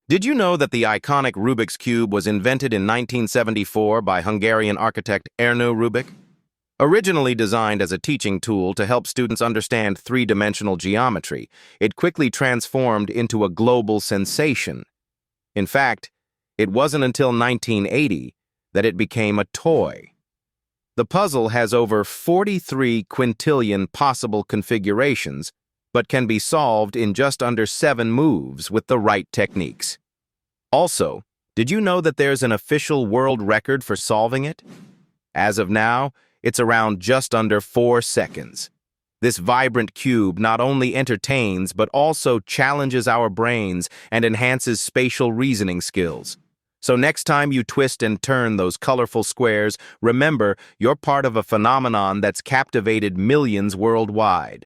Did you know that the iconic Rubik's Cube was invented in 1974 by Hungarian architect Ernő Rubik? Originally designed as a teaching tool to help students understand three-dimensional geometry, it quickly transformed into a global sensation. In fact, it wasn't until 1980 that it became a toy. The puzzle has over 43 quintillion possible configurations, but can be solved in just under 7 moves with the right techniques. Also, did you know that there's an official world record for solving it? As of now, it's around just under 4 seconds. This vibrant cube not only entertains but also challenges our brains and enhances spatial reasoning skills. So next time you twist and turn those colorful squares, remember you're part of a phenomenon that's captivated millions worldwide.